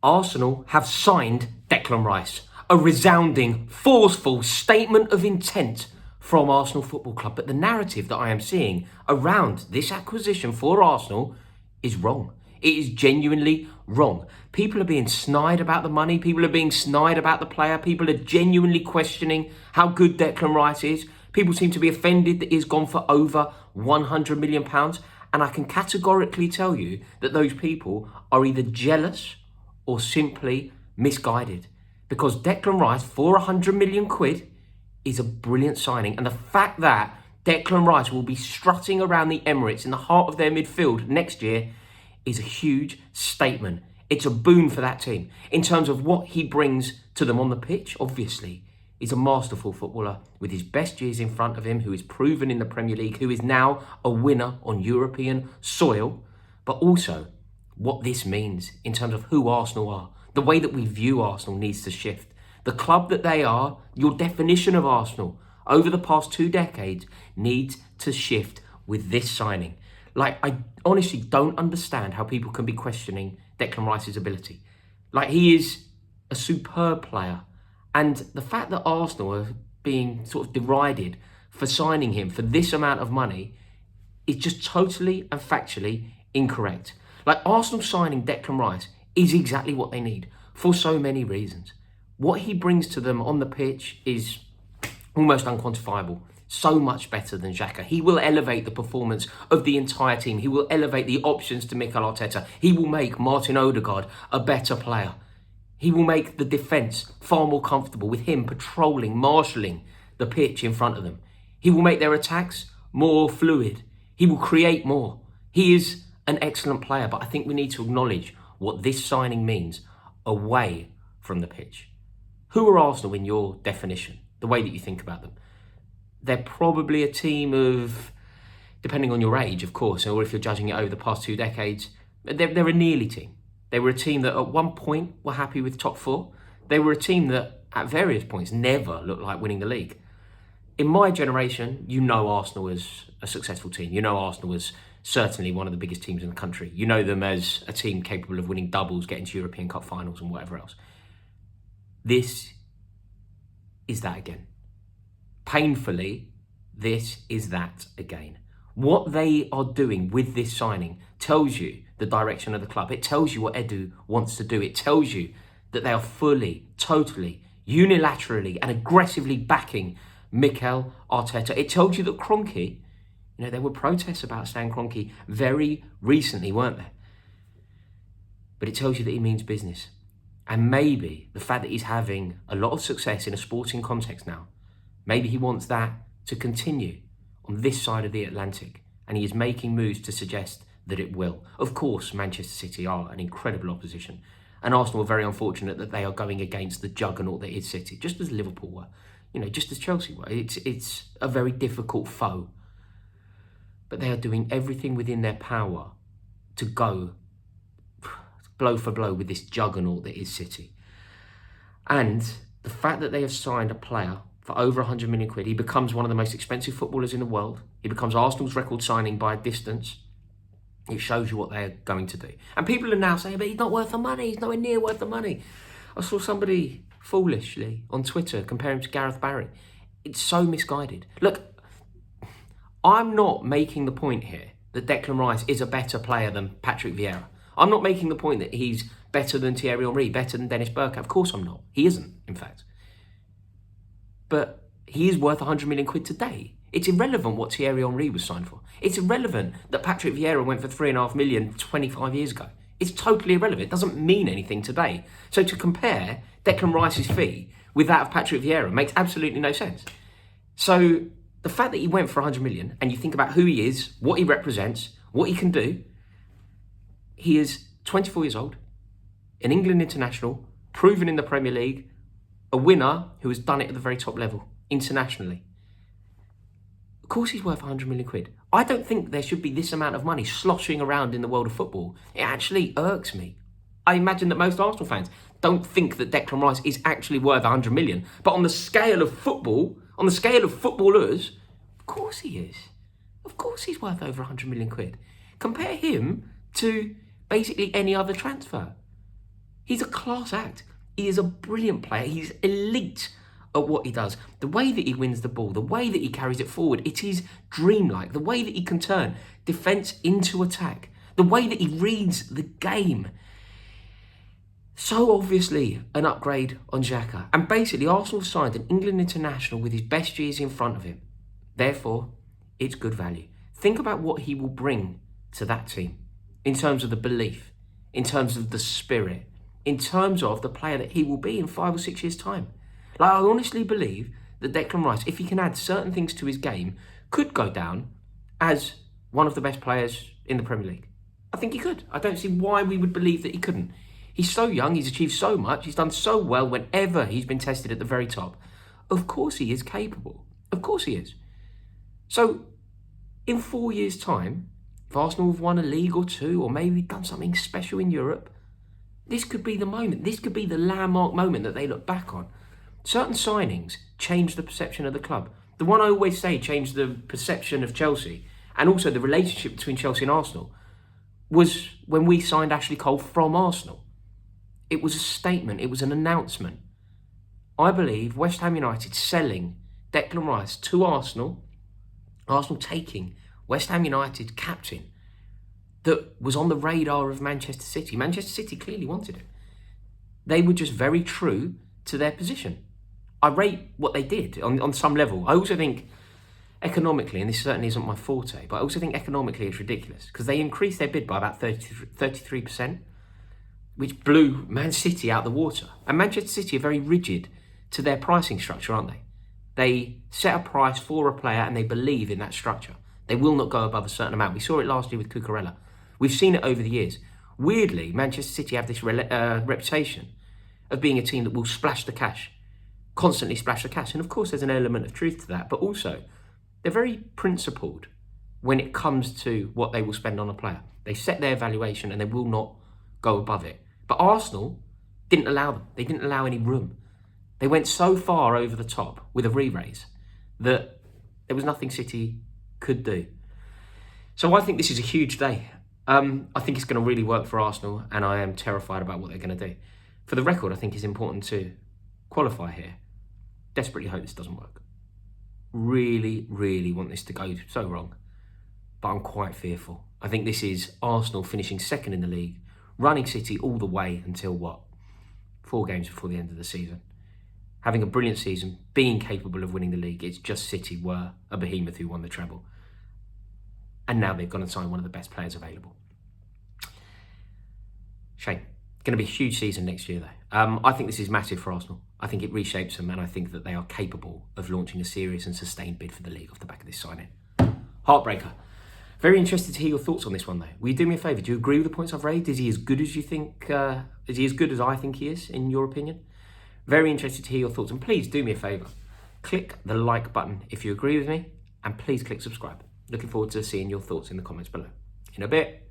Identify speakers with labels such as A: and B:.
A: Arsenal have signed Declan Rice. A resounding, forceful statement of intent from Arsenal Football Club. But the narrative that I am seeing around this acquisition for Arsenal is wrong. It is genuinely wrong. People are being snide about the money. People are being snide about the player. People are genuinely questioning how good Declan Rice is. People seem to be offended that he's gone for over £100 million. And I can categorically tell you that those people are either jealous or simply misguided. Because Declan Rice for £100 million is a brilliant signing. And the fact that Declan Rice will be strutting around the Emirates in the heart of their midfield next year is a huge statement. It's a boon for that team. In terms of what he brings to them on the pitch, obviously, he's a masterful footballer with his best years in front of him, who is proven in the Premier League, who is now a winner on European soil. But also, what this means in terms of who Arsenal are. The way that we view Arsenal needs to shift. The club that they are, your definition of Arsenal over the past 2 decades needs to shift with this signing. Like, I honestly don't understand how people can be questioning Declan Rice's ability. Like, he is a superb player. And the fact that Arsenal are being sort of derided for signing him for this amount of money is just totally and factually incorrect. Like, Arsenal signing Declan Rice is exactly what they need for so many reasons. What he brings to them on the pitch is almost unquantifiable. So much better than Xhaka. He will elevate the performance of the entire team. He will elevate the options to Mikel Arteta. He will make Martin Odegaard a better player. He will make the defence far more comfortable with him patrolling, marshalling the pitch in front of them. He will make their attacks more fluid. He will create more. He is an excellent player, but I think we need to acknowledge what this signing means away from the pitch. Who are Arsenal in your definition, the way that you think about them? They're probably a team of, depending on your age, of course, or if you're judging it over the past 2 decades, they're a nearly team. They were a team that at one point were happy with top 4. They were a team that at various points never looked like winning the league. In my generation, you know Arsenal as a successful team. You know Arsenal as certainly one of the biggest teams in the country. You know them as a team capable of winning doubles, getting to European Cup finals and whatever else. This is that again. Painfully, this is that again. What they are doing with this signing tells you the direction of the club. It tells you what Edu wants to do. It tells you that they are fully, totally, unilaterally and aggressively backing Mikel Arteta. It tells you that Kroenke, there were protests about Stan Kroenke very recently, weren't there? But it tells you that he means business. And maybe the fact that he's having a lot of success in a sporting context now, maybe he wants that to continue on this side of the Atlantic. And he is making moves to suggest that it will. Of course, Manchester City are an incredible opposition. And Arsenal are very unfortunate that they are going against the juggernaut that is City, just as Liverpool were, just as Chelsea were. It's a very difficult foe. But they are doing everything within their power to go blow for blow with this juggernaut that is City. And the fact that they have signed a player for over £100 million, he becomes one of the most expensive footballers in the world. He becomes Arsenal's record signing by a distance. It shows you what they're going to do. And people are now saying, but he's not worth the money. He's nowhere near worth the money. I saw somebody foolishly on Twitter compare him to Gareth Barry. It's so misguided. Look, I'm not making the point here that Declan Rice is a better player than Patrick Vieira. I'm not making the point that he's better than Thierry Henry, better than Dennis Bergkamp. Of course I'm not. He isn't, in fact. But he is worth £100 million today. It's irrelevant what Thierry Henry was signed for. It's irrelevant that Patrick Vieira went for £3.5 million 25 years ago. It's totally irrelevant. It doesn't mean anything today. So to compare Declan Rice's fee with that of Patrick Vieira makes absolutely no sense. So the fact that he went for £100 million and you think about who he is, what he represents, what he can do, he is 24 years old, an England international, proven in the Premier League, a winner who has done it at the very top level, internationally. Of course he's worth £100 million. I don't think there should be this amount of money sloshing around in the world of football. It actually irks me. I imagine that most Arsenal fans don't think that Declan Rice is actually worth £100 million. But on the scale of football, on the scale of footballers, of course he is. Of course he's worth over £100 million. Compare him to basically any other transfer. He's a class act. He is a brilliant player. He's elite at what he does. The way that he wins the ball, the way that he carries it forward, it is dreamlike. The way that he can turn defence into attack, the way that he reads the game. So obviously an upgrade on Xhaka. And basically Arsenal signed an England international with his best years in front of him. Therefore, it's good value. Think about what he will bring to that team in terms of the belief, in terms of the spirit, in terms of the player that he will be in 5 or 6 years' time. Like, I honestly believe that Declan Rice, if he can add certain things to his game, could go down as one of the best players in the Premier League. I think he could. I don't see why we would believe that he couldn't. He's so young, he's achieved so much, he's done so well whenever he's been tested at the very top. Of course he is capable. Of course he is. So, in 4 years' time, if Arsenal have won a league or two, or maybe done something special in Europe, this could be the moment. This could be the landmark moment that they look back on. Certain signings change the perception of the club. The one I always say changed the perception of Chelsea, and also the relationship between Chelsea and Arsenal, was when we signed Ashley Cole from Arsenal. It was a statement. It was an announcement. I believe West Ham United selling Declan Rice to Arsenal, Arsenal taking West Ham United captain that was on the radar of Manchester City. Manchester City clearly wanted him. They were just very true to their position. I rate what they did on some level. I also think economically, and this certainly isn't my forte, but I also think economically it's ridiculous because they increased their bid by about 33%, which blew Man City out the water. And Manchester City are very rigid to their pricing structure, aren't they? They set a price for a player and they believe in that structure. They will not go above a certain amount. We saw it last year with Cucurella. We've seen it over the years. Weirdly, Manchester City have this reputation of being a team that will splash the cash, constantly splash the cash. And of course, there's an element of truth to that. But also, they're very principled when it comes to what they will spend on a player. They set their valuation and they will not go above it. But Arsenal didn't allow them. They didn't allow any room. They went so far over the top with a re-raise that there was nothing City could do. So I think this is a huge day. I think it's going to really work for Arsenal, and I am terrified about what they're going to do. For the record, I think it's important to qualify here. Desperately hope this doesn't work. Really, really want this to go so wrong. But I'm quite fearful. I think this is Arsenal finishing second in the league, running City all the way until 4 games before the end of the season. Having a brilliant season, being capable of winning the league. It's just City were a behemoth who won the treble. And now they've gone and signed one of the best players available. Shame. Going to be a huge season next year, though. I think this is massive for Arsenal. I think it reshapes them, and I think that they are capable of launching a serious and sustained bid for the league off the back of this signing. Heartbreaker. Very interested to hear your thoughts on this one, though. Will you do me a favour? Do you agree with the points I've raised? Is he as good as you think? Is he as good as I think he is, in your opinion? Very interested to hear your thoughts, and please do me a favour. Click the like button if you agree with me, and please click subscribe. Looking forward to seeing your thoughts in the comments below. In a bit.